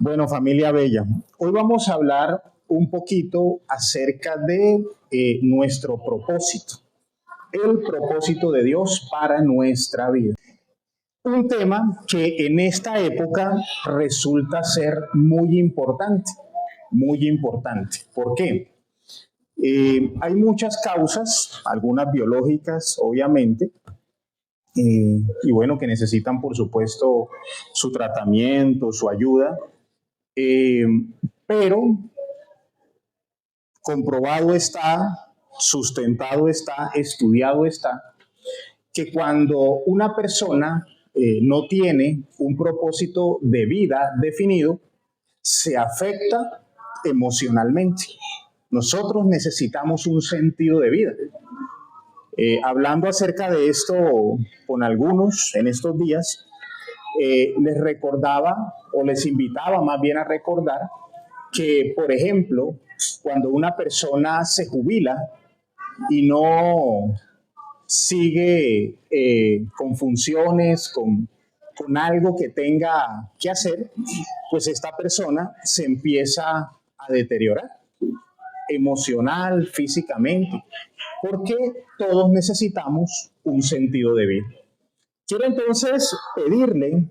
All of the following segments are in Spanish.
Bueno, familia bella, hoy vamos a hablar un poquito acerca de nuestro propósito, el propósito de Dios para nuestra vida. Un tema que en esta época resulta ser muy importante, muy importante. ¿Por qué? Hay muchas causas, algunas biológicas, obviamente, y bueno, que necesitan, por supuesto, su tratamiento, su ayuda. Pero comprobado está, sustentado está, estudiado está, que cuando una persona no tiene un propósito de vida definido, se afecta emocionalmente. Nosotros necesitamos un sentido de vida. Hablando acerca de esto con algunos en estos días, les recordaba o les invitaba más bien a recordar que, por ejemplo, cuando una persona se jubila y no sigue con funciones, con algo que tenga que hacer, pues esta persona se empieza a deteriorar emocional, físicamente, porque todos necesitamos un sentido de vida. Quiero entonces pedirle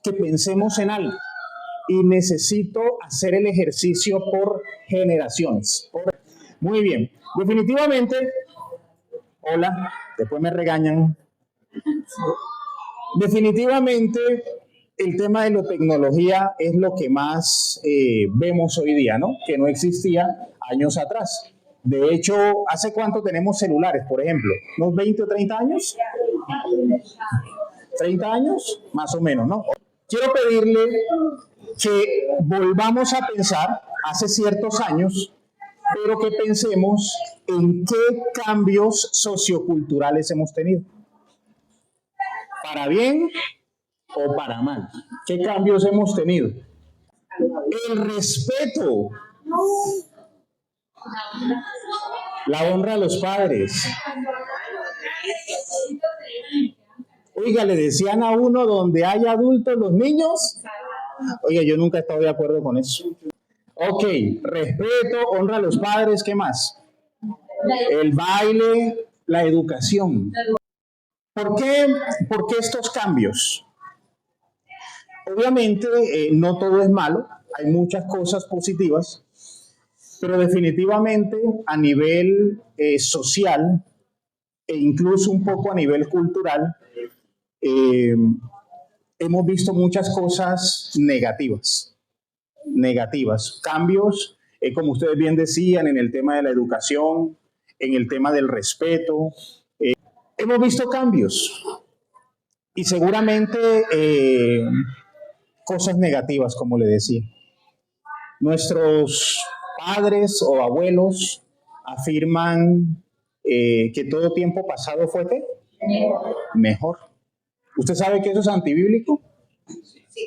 que pensemos en algo y necesito hacer el ejercicio por generaciones. Muy bien, definitivamente, hola, después me regañan. Definitivamente el tema de la tecnología es lo que más vemos hoy día, ¿no? Que no existía años atrás. De hecho, ¿hace cuánto tenemos celulares, por ejemplo? ¿Unos 20 o 30 años? 30 años, más o menos, ¿no? Quiero pedirle que volvamos a pensar hace ciertos años, pero que pensemos en qué cambios socioculturales hemos tenido. ¿Para bien o para mal? ¿Qué cambios hemos tenido? El respeto, la honra a los padres. Oiga, le decían a uno, donde hay adultos, los niños. Oiga, yo nunca he estado de acuerdo con eso. Ok, respeto, honra a los padres, ¿qué más? El baile, la educación. ¿Por qué estos cambios? Obviamente no todo es malo, hay muchas cosas positivas, pero definitivamente a nivel social e incluso un poco a nivel cultural, hemos visto muchas cosas negativas. Cambios, como ustedes bien decían, en el tema de la educación, en el tema del respeto. Hemos visto cambios y seguramente cosas negativas, como le decía. Nuestros padres o abuelos afirman que todo tiempo pasado fue ¿qué? Mejor. ¿Usted sabe que eso es antibíblico?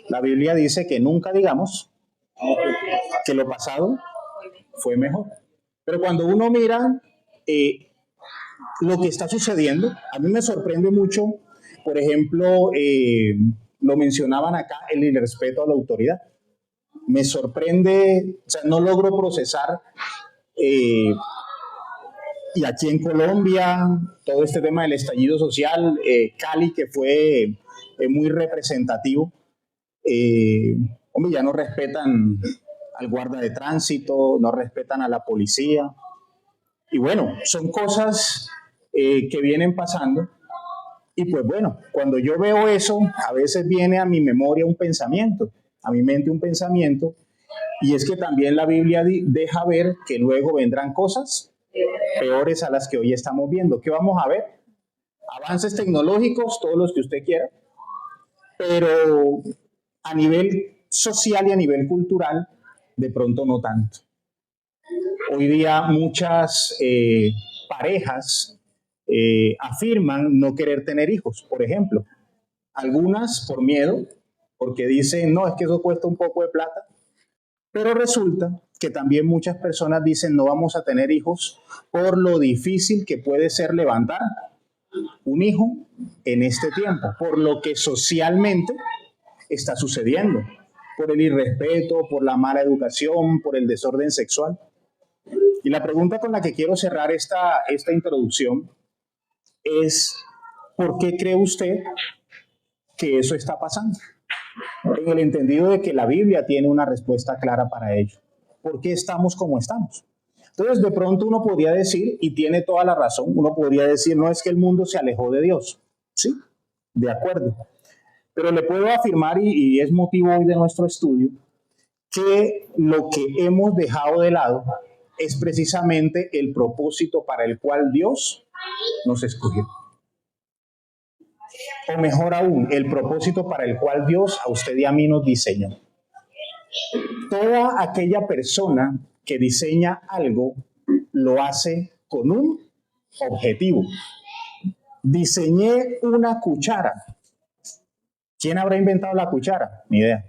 La Biblia dice que nunca digamos que lo pasado fue mejor. Pero cuando uno mira lo que está sucediendo, a mí me sorprende mucho, por ejemplo, lo mencionaban acá, el irrespeto a la autoridad. Me sorprende, o sea, no logro procesar, y aquí en Colombia, todo este tema del estallido social, Cali, que fue muy representativo, hombre, ya no respetan al guarda de tránsito, no respetan a la policía. Y bueno, son cosas que vienen pasando. Y pues bueno, cuando yo veo eso, a veces viene a mi memoria un pensamiento, a mi mente un pensamiento, y es que también la Biblia deja ver que luego vendrán cosas peores a las que hoy estamos viendo. ¿Qué vamos a ver? Avances tecnológicos, todos los que usted quiera, pero a nivel social y a nivel cultural, de pronto no tanto. Hoy día muchas parejas afirman no querer tener hijos, por ejemplo. Algunas por miedo, porque dicen, no, es que eso cuesta un poco de plata. Pero resulta que también muchas personas dicen, no vamos a tener hijos por lo difícil que puede ser levantar un hijo en este tiempo, por lo que socialmente está sucediendo. por el irrespeto, por la mala educación, por el desorden sexual. Y la pregunta con la que quiero cerrar esta introducción es, ¿por qué cree usted que eso está pasando? En el entendido de que la Biblia tiene una respuesta clara para ello. ¿Por qué estamos como estamos? Entonces, de pronto uno podría decir, y tiene toda la razón, uno podría decir, no es que el mundo se alejó de Dios. Sí, de acuerdo. Pero le puedo afirmar, y es motivo hoy de nuestro estudio, que lo que hemos dejado de lado es precisamente el propósito para el cual Dios nos escogió. O mejor aún, el propósito para el cual Dios a usted y a mí nos diseñó. Toda aquella persona que diseña algo lo hace con un objetivo. Diseñé una cuchara. ¿Quién habrá inventado la cuchara? Ni idea.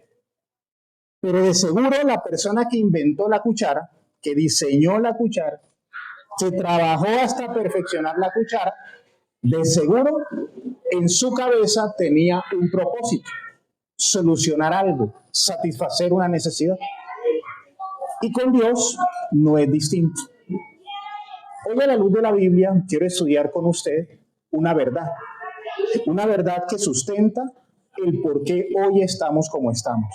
Pero de seguro la persona que inventó la cuchara, que diseñó la cuchara, que trabajó hasta perfeccionar la cuchara, de seguro en su cabeza tenía un propósito: solucionar algo, satisfacer una necesidad. Y con Dios no es distinto. Hoy, a la luz de la Biblia, quiero estudiar con usted una verdad que sustenta el por qué hoy estamos como estamos,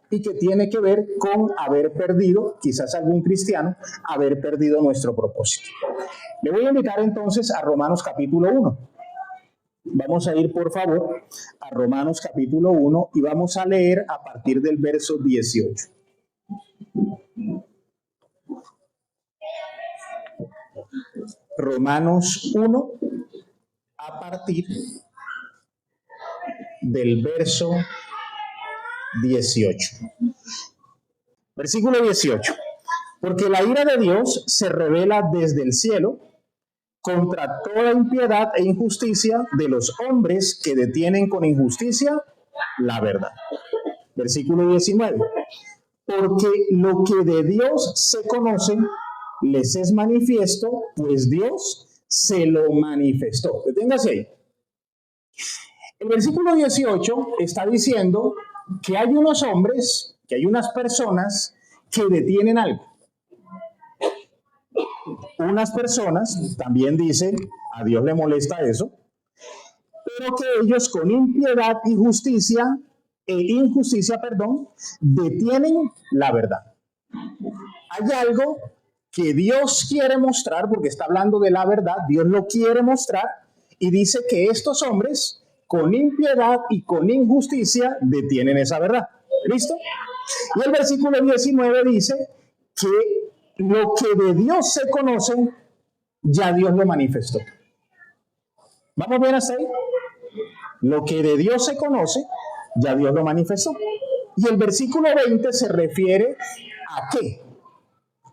y que tiene que ver con haber perdido, quizás algún cristiano, haber perdido nuestro propósito. Le voy a invitar entonces a Romanos capítulo 1. Vamos a ir, por favor, a Romanos capítulo 1 y vamos a leer a partir del verso 18. Romanos 1, a partir del verso 18. Versículo 18. Porque la ira de Dios se revela desde el cielo contra toda impiedad e injusticia de los hombres que detienen con injusticia la verdad. Versículo 19. Porque lo que de Dios se conoce les es manifiesto, pues Dios se lo manifestó. Deténgase ahí. El versículo 18 está diciendo que hay unos hombres, que hay unas personas que detienen algo. Unas personas, también dice, a Dios le molesta eso, pero que ellos con impiedad y injusticia, detienen la verdad. Hay algo que Dios quiere mostrar, porque está hablando de la verdad, Dios lo quiere mostrar, y dice que estos hombres, con impiedad y con injusticia, detienen esa verdad. ¿Listo? Y el versículo 19 dice que lo que de Dios se conoce, ya Dios lo manifestó. ¿Vamos bien hasta ahí? Lo que de Dios se conoce, ya Dios lo manifestó. Y el versículo 20 se refiere ¿a qué?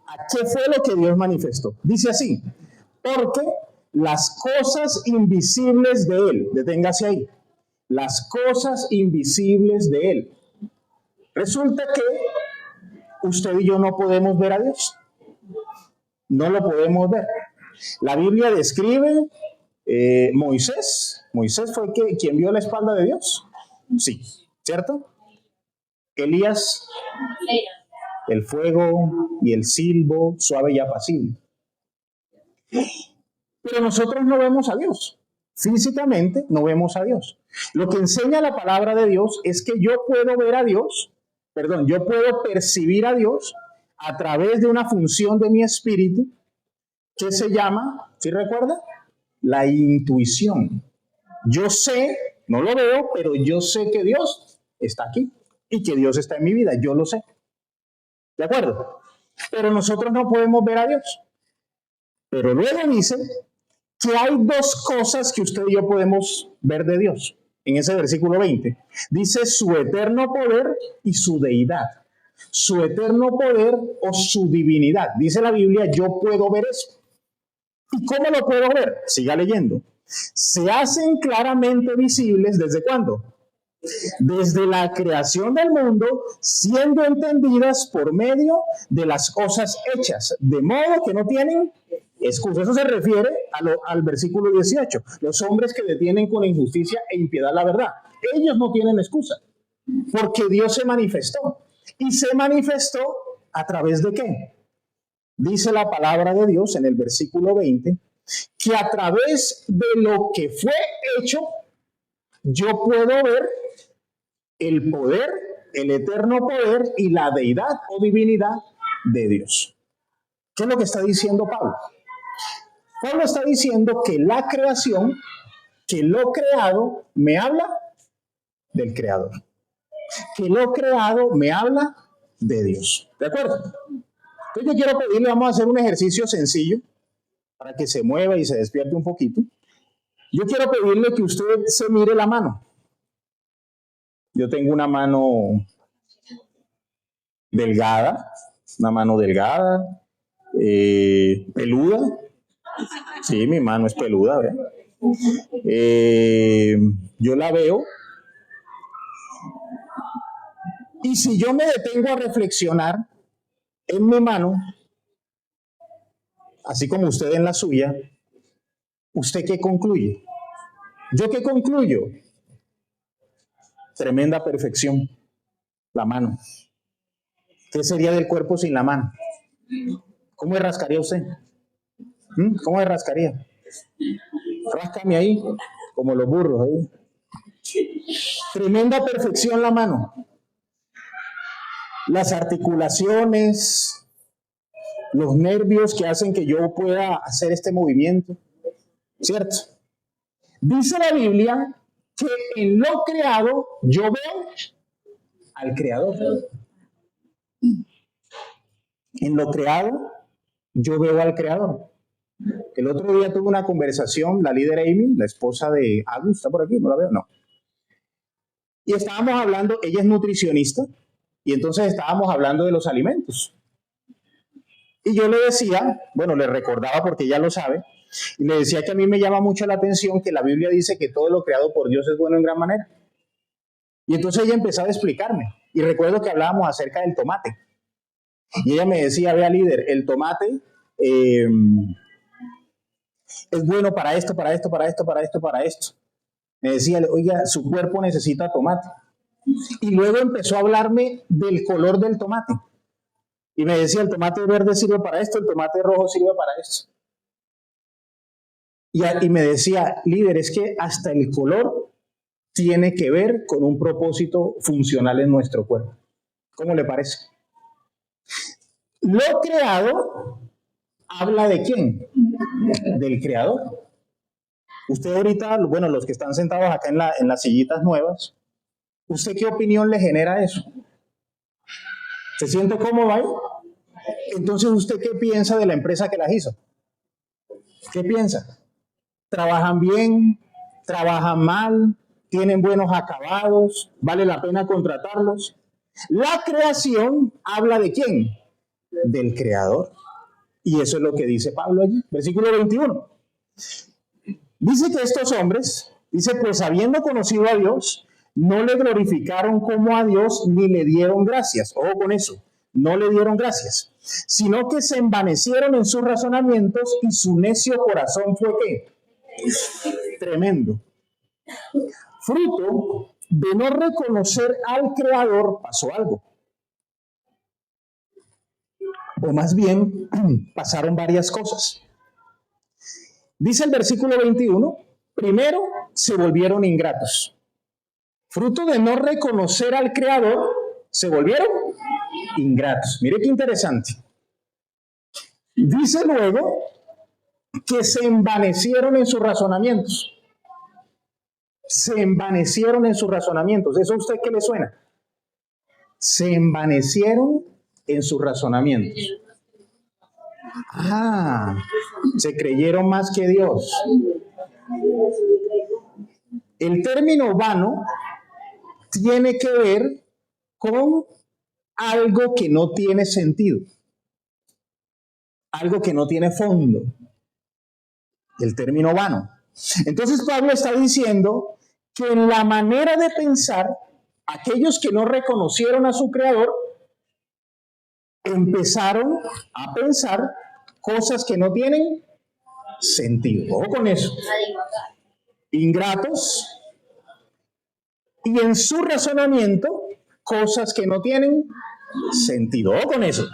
¿A qué fue lo que Dios manifestó? Dice así: porque las cosas invisibles de Él, deténgase ahí, las cosas invisibles de Él. Resulta que usted y yo no podemos ver a Dios. No lo podemos ver. La Biblia describe Moisés. Moisés fue quien vio la espalda de Dios. Sí, ¿cierto? Elías, el fuego y el silbo suave y apacible. Pero nosotros no vemos a Dios. Físicamente no vemos a Dios. Lo que enseña la palabra de Dios es que yo puedo ver a Dios, yo puedo percibir a Dios a través de una función de mi espíritu que se llama, ¿sí recuerda? La intuición. Yo sé, no lo veo, pero yo sé que Dios está aquí y que Dios está en mi vida, yo lo sé. ¿De acuerdo? Pero nosotros no podemos ver a Dios. Pero luego dice que hay dos cosas que usted y yo podemos ver de Dios. En ese versículo 20, dice su eterno poder y su deidad. Su eterno poder o su divinidad. Dice la Biblia, yo puedo ver eso. ¿Y cómo lo puedo ver? Siga leyendo. Se hacen claramente visibles, ¿desde cuándo? Desde la creación del mundo, siendo entendidas por medio de las cosas hechas, de modo que no tienen excusa. Eso se refiere al versículo 18. Los hombres que detienen con injusticia e impiedad la verdad. Ellos no tienen excusa. Porque Dios se manifestó. ¿Y se manifestó a través de qué? Dice la palabra de Dios en el versículo 20, que a través de lo que fue hecho, yo puedo ver el poder, el eterno poder y la deidad o divinidad de Dios. ¿Qué es lo que está diciendo Pablo? Pablo está diciendo que la creación, que lo creado, me habla del Creador. Que lo creado me habla de Dios. ¿De acuerdo? Entonces yo quiero pedirle, vamos a hacer un ejercicio sencillo para que se mueva y se despierte un poquito. Yo quiero pedirle que usted se mire la mano. Yo tengo una mano delgada, peluda. Sí, mi mano es peluda, ¿verdad? Yo la veo. Y si yo me detengo a reflexionar en mi mano, así como usted en la suya, ¿usted qué concluye? ¿Yo qué concluyo? Tremenda perfección, la mano. ¿Qué sería del cuerpo sin la mano? ¿Cómo se rascaría usted? ¿Cómo se rascaría? Ráscame ahí, como los burros ahí. Tremenda perfección la mano. Las articulaciones, los nervios que hacen que yo pueda hacer este movimiento, ¿cierto? Dice la Biblia que en lo creado yo veo al Creador. En lo creado yo veo al Creador. El otro día tuve una conversación, la líder Amy, la esposa de Agus, ¿está por aquí? ¿No la veo? No. Y estábamos hablando, ella es nutricionista, y entonces estábamos hablando de los alimentos. Y yo le decía, bueno, le recordaba porque ella lo sabe, y le decía que a mí me llama mucho la atención que la Biblia dice que todo lo creado por Dios es bueno en gran manera. Y entonces ella empezaba a explicarme, y recuerdo que hablábamos acerca del tomate. Y ella me decía, vea líder, el tomate es bueno para esto, para esto, para esto, para esto, para esto. Me decía, oiga, su cuerpo necesita tomate. Y luego empezó a hablarme del color del tomate. Y me decía, el tomate verde sirve para esto, el tomate rojo sirve para esto. Y me decía, líder, es que hasta el color tiene que ver con un propósito funcional en nuestro cuerpo. ¿Cómo le parece? Lo creado habla de quién? Del Creador. Usted ahorita, bueno, los que están sentados acá en las sillitas nuevas, ¿usted qué opinión le genera eso? ¿Se siente cómodo ahí? Entonces, ¿usted qué piensa de la empresa que las hizo? ¿Qué piensa? ¿Trabajan bien? ¿Trabajan mal? ¿Tienen buenos acabados? ¿Vale la pena contratarlos? La creación habla de quién? Del Creador. Y eso es lo que dice Pablo allí, versículo 21. Dice que estos hombres, dice, pues habiendo conocido a Dios, no le glorificaron como a Dios ni le dieron gracias. Ojo con eso, no le dieron gracias, sino que se envanecieron en sus razonamientos y su necio corazón fue ¿qué? Tremendo. Fruto de no reconocer al Creador pasó algo. O más bien, pasaron varias cosas. Dice el versículo 21, primero se volvieron ingratos. Fruto de no reconocer al Creador, se volvieron ingratos. Mire qué interesante. Dice luego que se envanecieron en sus razonamientos. Se envanecieron en sus razonamientos. ¿Eso a usted qué le suena? Se envanecieron en sus razonamientos. Ah, se creyeron más que Dios. El término vano tiene que ver con algo que no tiene sentido, algo que no tiene fondo. El término vano. Entonces Pablo está diciendo que en la manera de pensar, aquellos que no reconocieron a su Creador empezaron a pensar cosas que no tienen sentido. Ojo con eso. Ingratos, y en su razonamiento cosas que no tienen sentido. Ojo con eso,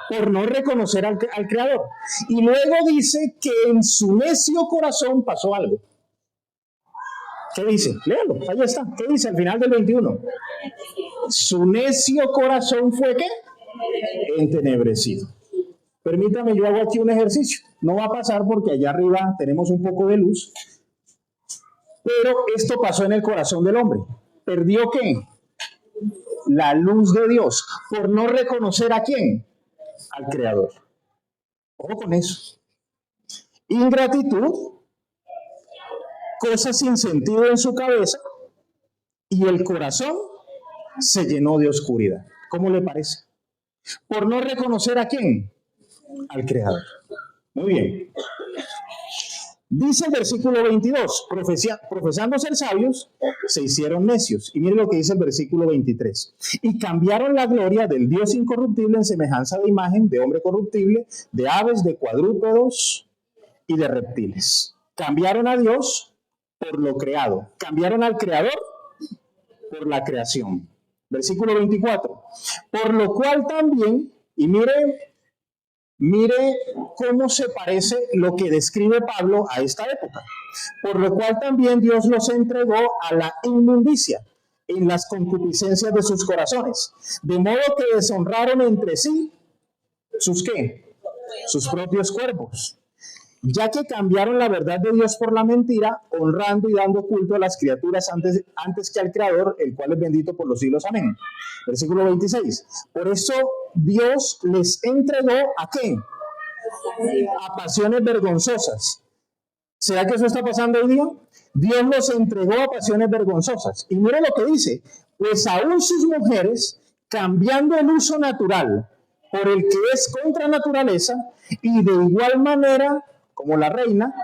por no reconocer al Creador. Y luego dice que en su necio corazón pasó algo. ¿Qué dice? Léalo, ahí está. ¿Qué dice al final del 21? Su necio corazón fue ¿qué? Entenebrecido. Permítame, yo hago aquí un ejercicio. No va a pasar porque allá arriba tenemos un poco de luz. Pero esto pasó en el corazón del hombre. ¿Perdió qué? La luz de Dios. Por no reconocer ¿a quién? Al Creador. Ojo con eso. Ingratitud, cosas sin sentido en su cabeza, y el corazón se llenó de oscuridad. ¿Cómo le parece? Por no reconocer ¿a quién? Al Creador. Muy bien. Dice el versículo 22, profesando ser sabios, se hicieron necios. Y mire lo que dice el versículo 23. Y cambiaron la gloria del Dios incorruptible en semejanza de imagen, de hombre corruptible, de aves, de cuadrúpedos y de reptiles. Cambiaron a Dios por lo creado. Cambiaron al Creador por la creación. Versículo 24. Por lo cual también, y mire cómo se parece lo que describe Pablo a esta época. Por lo cual también Dios los entregó a la inmundicia en las concupiscencias de sus corazones, de modo que deshonraron entre sí sus ¿qué? Sus propios cuerpos, ya que cambiaron la verdad de Dios por la mentira, honrando y dando culto a las criaturas antes que al Creador, el cual es bendito por los siglos. Amén. Versículo 26. Por eso Dios les entregó ¿a qué? A pasiones vergonzosas. ¿Será que eso está pasando hoy día? Dios los entregó a pasiones vergonzosas. Y mire lo que dice. Pues aún sus mujeres, cambiando el uso natural por el que es contra naturaleza, y de igual manera como la reina,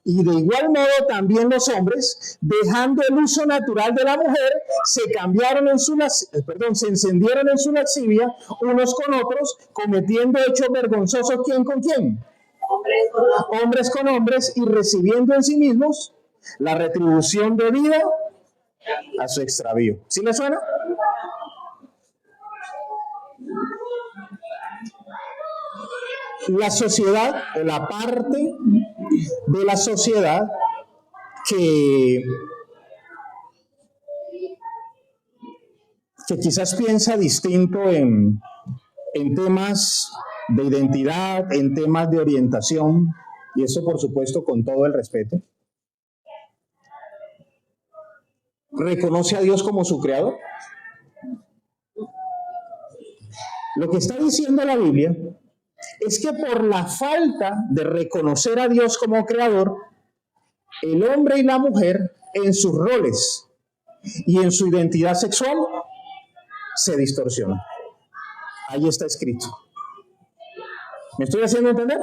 y de igual modo también los hombres, dejando el uso natural de la mujer, se encendieron en su lascivia unos con otros, cometiendo hechos vergonzosos ¿quién con quién? Hombres con hombres, y recibiendo en sí mismos la retribución debida a su extravío. ¿Sí le suena? La sociedad, o la parte de la sociedad que quizás piensa distinto en temas de identidad, en temas de orientación, y eso por supuesto con todo el respeto, reconoce a Dios como su creador. Lo que está diciendo la Biblia es que por la falta de reconocer a Dios como creador, el hombre y la mujer en sus roles y en su identidad sexual se distorsionan. Ahí está escrito. ¿Me estoy haciendo entender?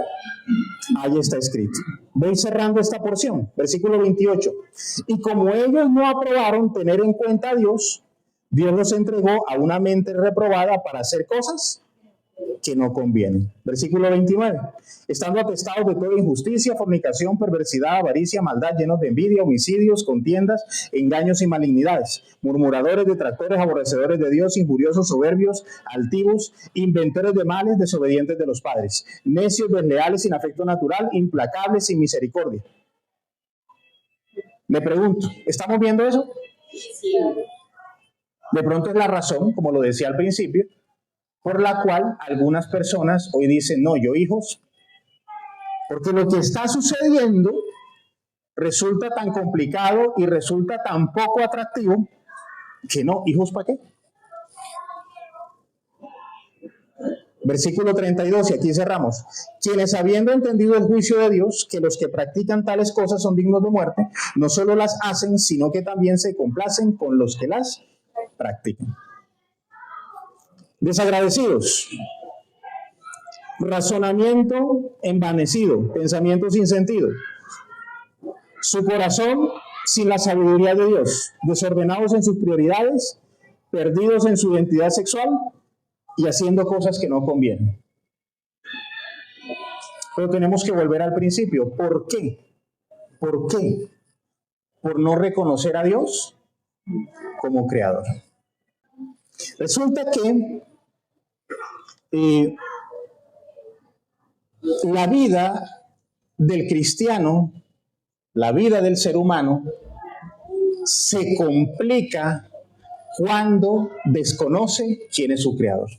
Ahí está escrito. Voy cerrando esta porción. Versículo 28. Y como ellos no aprobaron tener en cuenta a Dios, Dios los entregó a una mente reprobada para hacer cosas que no convienen. Versículo 29. Estando atestados de toda injusticia, fornicación, perversidad, avaricia, maldad, llenos de envidia, homicidios, contiendas, engaños y malignidades, murmuradores, detractores, aborrecedores de Dios, injuriosos, soberbios, altivos, inventores de males, desobedientes de los padres, necios, desleales, sin afecto natural, implacables, sin misericordia. Le pregunto, ¿estamos viendo eso? De pronto es la razón, como lo decía al principio, por la cual algunas personas hoy dicen, no, yo hijos, porque lo que está sucediendo resulta tan complicado y resulta tan poco atractivo que no, hijos, ¿para qué? Versículo 32, y aquí cerramos. Quienes habiendo entendido el juicio de Dios, que los que practican tales cosas son dignos de muerte, no solo las hacen, sino que también se complacen con los que las practican. Desagradecidos, razonamiento envanecido, pensamiento sin sentido, su corazón sin la sabiduría de Dios, desordenados en sus prioridades, perdidos en su identidad sexual y haciendo cosas que no convienen. Pero tenemos que volver al principio. ¿Por qué? ¿Por qué? ¿Por no reconocer a Dios? como creador. Resulta que la vida del cristiano, la vida del ser humano, se complica cuando desconoce quién es su creador.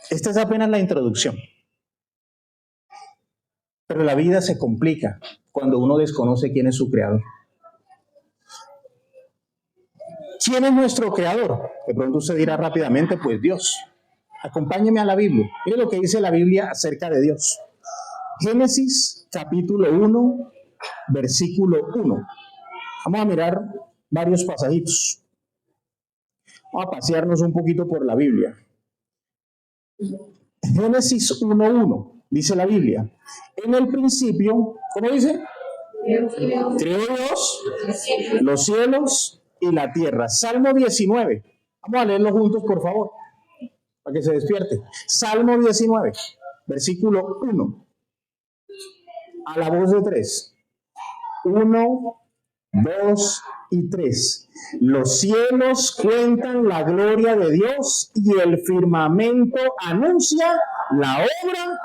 Esta es apenas la introducción. Pero la vida se complica cuando uno desconoce quién es su creador. ¿Quién es nuestro creador? De pronto usted dirá rápidamente, pues Dios. Acompáñeme a la Biblia. Mire lo que dice la Biblia acerca de Dios. Génesis capítulo 1, versículo 1. Vamos a mirar varios pasajitos. Vamos a pasearnos un poquito por la Biblia. Génesis 1:1, dice la Biblia. En el principio, ¿cómo dice? Creó Dios los cielos y la tierra. Salmo 19. Vamos a leerlo juntos, por favor, para que se despierte. Salmo 19, versículo 1. A la voz de 3. 1, 2 y 3. Los cielos cuentan la gloria de Dios y el firmamento anuncia la obra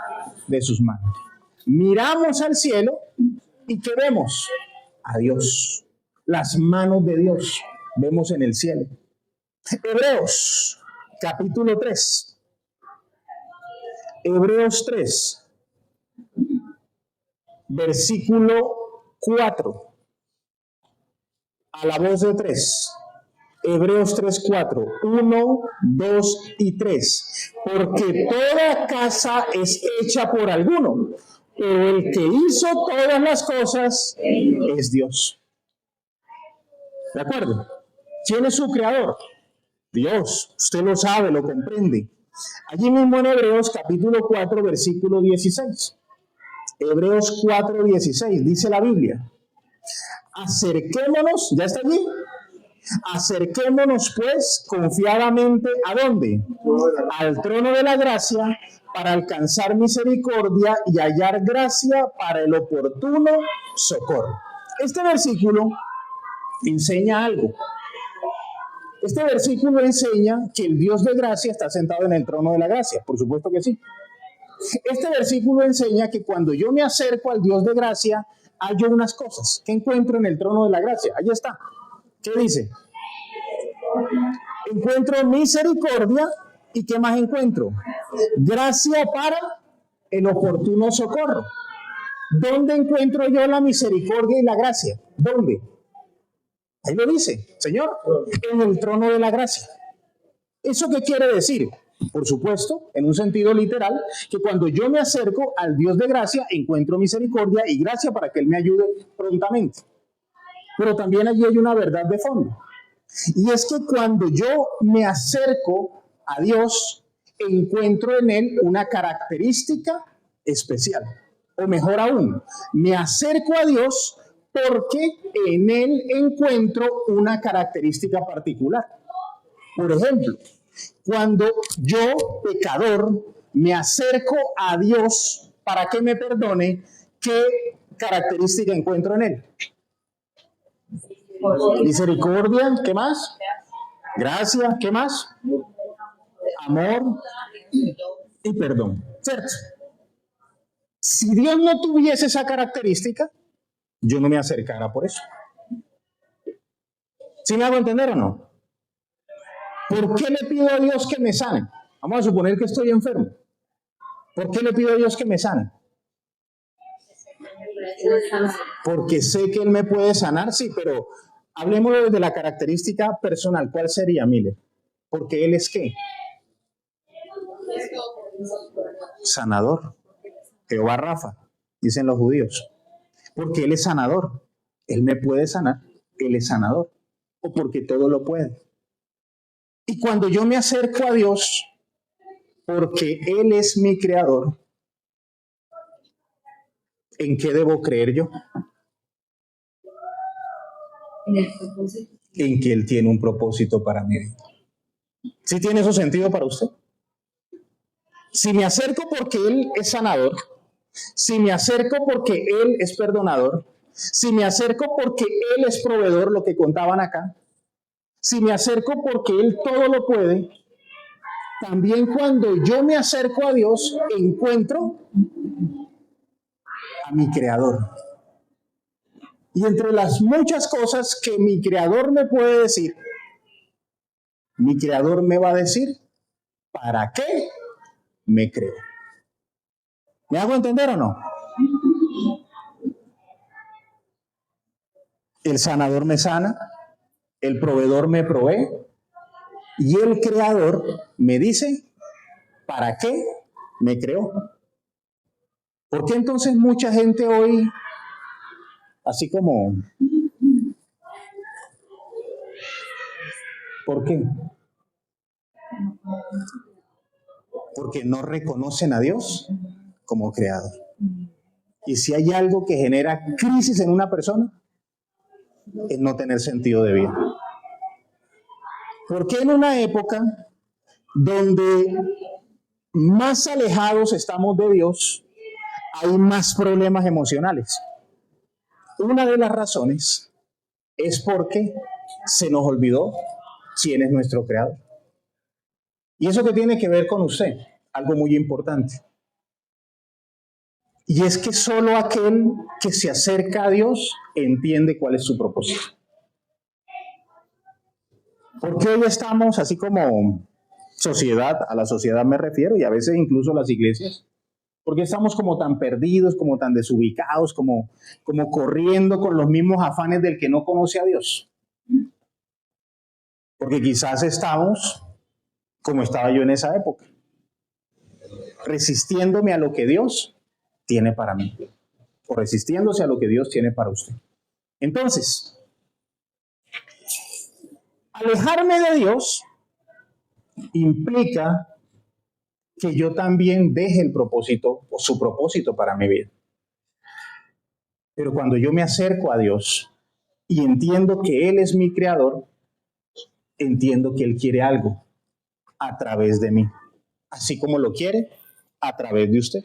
de sus manos. Miramos al cielo y ¿qué vemos? A Dios. Las manos de Dios vemos en el cielo. Hebreos capítulo 3. Hebreos 3. Versículo 4. A la voz de 3. Hebreos 3:4. 1, 2 y 3. Porque toda casa es hecha por alguno, pero el que hizo todas las cosas es Dios. ¿De acuerdo? ¿Quién es su creador? Dios. Usted lo sabe, lo comprende. Allí mismo en Hebreos capítulo 4, versículo 16. Hebreos 4:16, dice la Biblia. Acerquémonos, ¿ya está allí? Acerquémonos pues confiadamente, ¿a dónde? Al trono de la gracia, para alcanzar misericordia y hallar gracia para el oportuno socorro. Este versículo enseña algo. Este versículo enseña que el Dios de gracia está sentado en el trono de la gracia. Por supuesto que sí. Este versículo enseña que cuando yo me acerco al Dios de gracia, hallo unas cosas. ¿Qué encuentro en el trono de la gracia? Ahí está. ¿Qué dice? Encuentro misericordia. ¿Y qué más encuentro? Gracia para el oportuno socorro. ¿Dónde encuentro yo la misericordia y la gracia? ¿Dónde? Ahí lo dice, Señor, en el trono de la gracia. ¿Eso qué quiere decir? Por supuesto, en un sentido literal, que cuando yo me acerco al Dios de gracia, encuentro misericordia y gracia para que Él me ayude prontamente. Pero también allí hay una verdad de fondo. Y es que cuando yo me acerco a Dios, encuentro en Él una característica especial. O mejor aún, me acerco a Dios porque en Él encuentro una característica particular. Por ejemplo, cuando yo, pecador, me acerco a Dios para que me perdone, ¿qué característica encuentro en Él? Misericordia, ¿qué más? Gracia, ¿qué más? Amor y perdón, ¿cierto? Si Dios no tuviese esa característica, yo no me acercara por eso. ¿Sí me hago entender o no? ¿Por qué le pido a Dios que me sane? Vamos a suponer que estoy enfermo. ¿Por qué le pido a Dios que me sane? Porque sé que Él me puede sanar, sí, pero hablemos desde la característica personal. ¿Cuál sería, Mile? Porque Él es ¿qué? Sanador. Jehová Rafa, dicen los judíos. Porque Él es sanador. Él me puede sanar. Él es sanador. O porque todo lo puede. Y cuando yo me acerco a Dios, porque Él es mi creador, ¿en qué debo creer yo? En que Él tiene un propósito para mi vida. ¿Sí tiene eso sentido para usted? Si me acerco porque Él es sanador, si me acerco porque Él es perdonador, si me acerco porque Él es proveedor, lo que contaban acá, si me acerco porque Él todo lo puede, también cuando yo me acerco a Dios, encuentro a mi Creador. Y entre las muchas cosas que mi Creador me puede decir, mi Creador me va a decir, ¿para qué me creo? ¿Me hago entender o no? El sanador me sana, el proveedor me provee y el Creador me dice, ¿para qué me creo? ¿Por qué entonces mucha gente hoy, así como, ¿por qué? Porque no reconocen a Dios como creador. Y si hay algo que genera crisis en una persona, es no tener sentido de vida. Porque en una época donde más alejados estamos de Dios, hay más problemas emocionales. Una de las razones es porque se nos olvidó quién es nuestro creador. Y eso que tiene que ver con usted, algo muy importante. Y es que solo aquel que se acerca a Dios entiende cuál es su propósito. Porque hoy estamos, así como sociedad, a la sociedad me refiero, y a veces incluso a las iglesias, porque estamos como tan perdidos, como tan desubicados, como corriendo con los mismos afanes del que no conoce a Dios. Porque quizás estamos como estaba yo en esa época, resistiéndome a lo que Dios tiene para mí, o resistiéndose a lo que Dios tiene para usted. Entonces, alejarme de Dios implica que yo también deje el propósito o su propósito para mi vida. Pero cuando yo me acerco a Dios y entiendo que Él es mi creador, entiendo que Él quiere algo a través de mí, así como lo quiere a través de usted.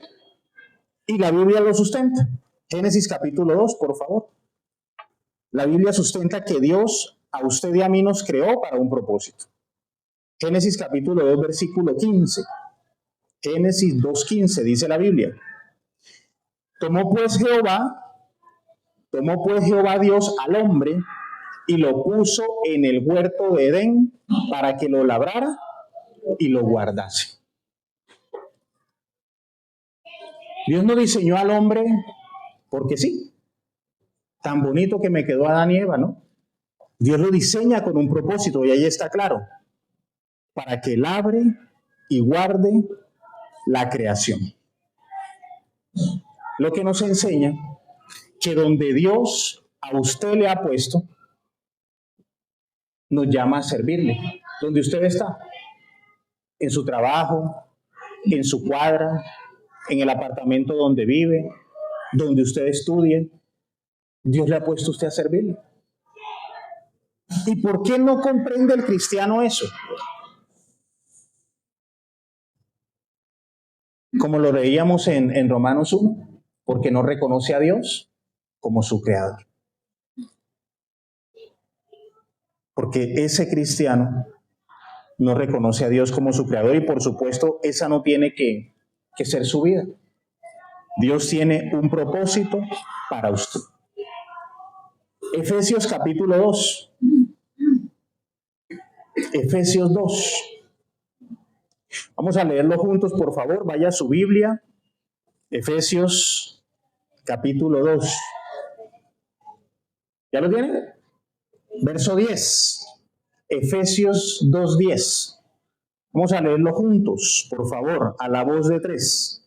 Y la Biblia lo sustenta. Génesis capítulo 2, por favor. La Biblia sustenta que Dios a usted y a mí nos creó para un propósito. Génesis capítulo 2, versículo 15. Génesis 2:15 dice la Biblia. Tomó pues Jehová Dios al hombre y lo puso en el huerto de Edén para que lo labrara y lo guardase. Dios no diseñó al hombre porque sí. Tan bonito que me quedó Adán y Eva, ¿no? Dios lo diseña con un propósito y ahí está claro. Para que labre y guarde la creación. Lo que nos enseña que donde Dios a usted le ha puesto, nos llama a servirle. Donde usted está, en su trabajo, en su cuadra, en el apartamento donde vive, donde usted estudie, Dios le ha puesto a usted a servirle. ¿Y por qué no comprende el cristiano eso? Como lo leíamos en Romanos 1, porque no reconoce a Dios como su creador. Porque ese cristiano no reconoce a Dios como su creador y por supuesto esa no tiene que ser su vida. Dios tiene un propósito para usted. Efesios capítulo 2. Efesios 2. Vamos a leerlo juntos, por favor. Vaya a su Biblia. Efesios capítulo 2. ¿Ya lo tiene? Verso 10. Efesios 2:10. Vamos a leerlo juntos, por favor, a la voz de 3.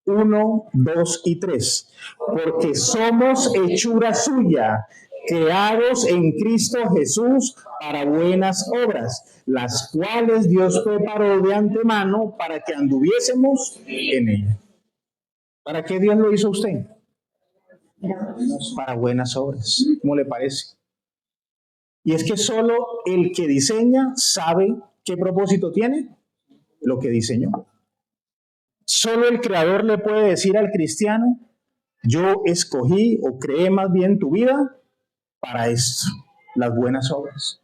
1, 2 y 3. Porque somos hechura suya, creados en Cristo Jesús para buenas obras, las cuales Dios preparó de antemano para que anduviésemos en ella. ¿Para qué Dios lo hizo a usted? Para buenas obras. ¿Cómo le parece? Y es que solo el que diseña sabe qué propósito tiene lo que diseñó. Solo el creador le puede decir al cristiano Yo escogí o creé más bien tu vida para esto, las buenas obras.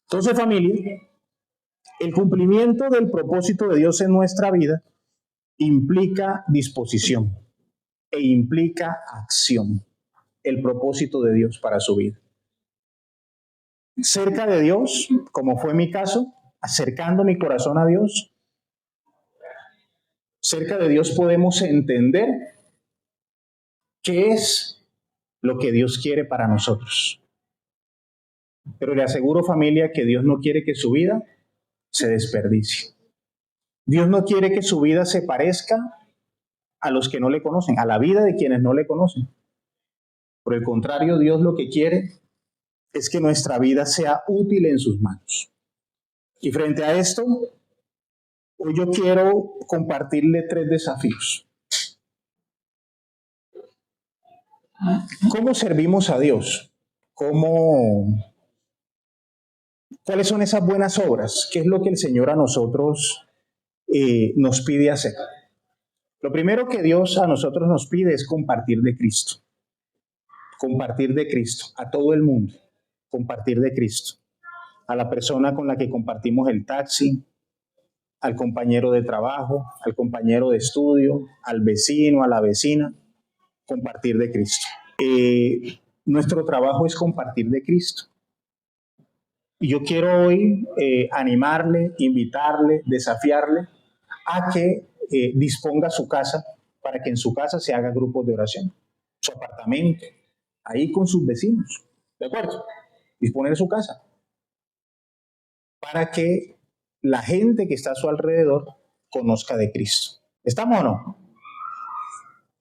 Entonces, familia, el cumplimiento del propósito de Dios en nuestra vida implica disposición e implica acción. El propósito de Dios para su vida. Cerca de Dios, como fue mi caso, acercando mi corazón a Dios, cerca de Dios podemos entender qué es lo que Dios quiere para nosotros. Pero le aseguro, familia, que Dios no quiere que su vida se desperdicie. Dios no quiere que su vida se parezca a los que no le conocen, a la vida de quienes no le conocen. Por el contrario, Dios lo que quiere es que nuestra vida sea útil en sus manos. Y frente a esto, hoy yo quiero compartirle 3 desafíos. ¿Cómo servimos a Dios? ¿Cuáles son esas buenas obras? ¿Qué es lo que el Señor a nosotros nos pide hacer? Lo primero que Dios a nosotros nos pide es compartir de Cristo. Compartir de Cristo a todo el mundo. Compartir de Cristo. A la persona con la que compartimos el taxi, al compañero de trabajo, al compañero de estudio, al vecino, a la vecina. Compartir de Cristo. Nuestro trabajo es compartir de Cristo. Y yo quiero hoy animarle, invitarle, desafiarle a que disponga su casa para que en su casa se haga grupos de oración, su apartamento, ahí con sus vecinos, ¿de acuerdo? Disponer su casa para que la gente que está a su alrededor conozca de Cristo. ¿Estamos o no?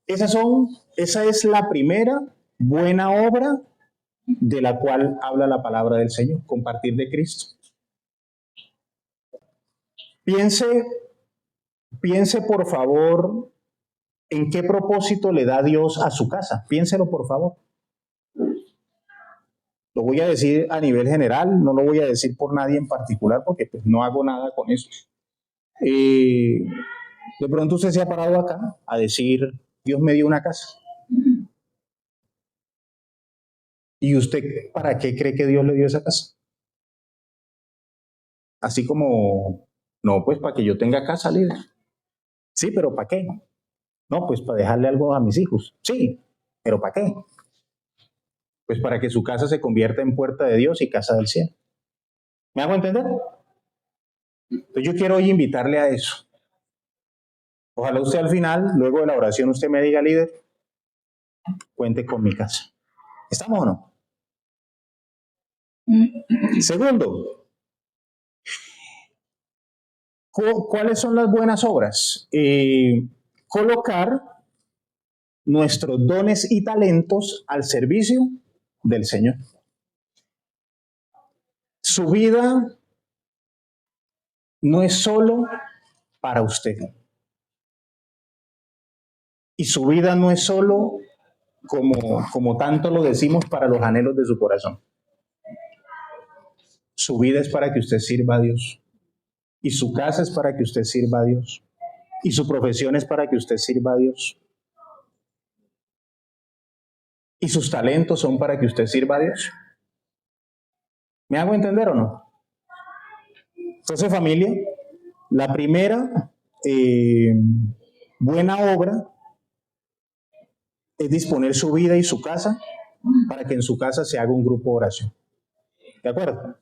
Esa es la primera buena obra de la cual habla la palabra del Señor, compartir de Cristo. Piense por favor en qué propósito le da Dios a su casa. Piénselo por favor. Lo voy a decir a nivel general, no lo voy a decir por nadie en particular porque pues, no hago nada con eso. De pronto usted se ha parado acá a decir, Dios me dio una casa. ¿Y usted para qué cree que Dios le dio esa casa? Así como, no, pues para que yo tenga casa, líder. Sí, pero ¿para qué? No, pues para dejarle algo a mis hijos. Sí, pero ¿para qué? Pues para que su casa se convierta en puerta de Dios y casa del cielo. ¿Me hago entender? Entonces yo quiero hoy invitarle a eso. Ojalá usted al final, luego de la oración, usted me diga, líder, cuente con mi casa. ¿Estamos o no? Segundo, ¿cuáles son las buenas obras? Colocar nuestros dones y talentos al servicio del Señor. Su vida no es solo para usted. Y su vida no es solo, como tanto lo decimos, para los anhelos de su corazón. Su vida es para que usted sirva a Dios. Y su casa es para que usted sirva a Dios. Y su profesión es para que usted sirva a Dios. Y sus talentos son para que usted sirva a Dios. ¿Me hago entender o no? Entonces, familia, la primera buena obra es disponer su vida y su casa para que en su casa se haga un grupo de oración. ¿De acuerdo?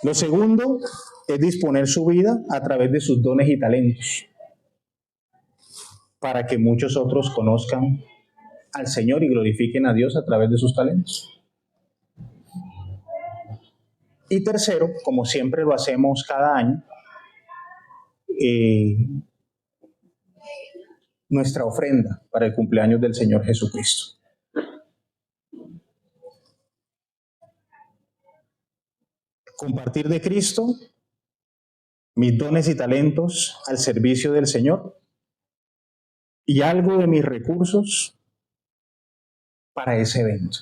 Lo segundo es disponer su vida a través de sus dones y talentos para que muchos otros conozcan al Señor y glorifiquen a Dios a través de sus talentos. Y tercero, como siempre lo hacemos cada año, nuestra ofrenda para el cumpleaños del Señor Jesucristo. Compartir de Cristo, mis dones y talentos al servicio del Señor y algo de mis recursos para ese evento.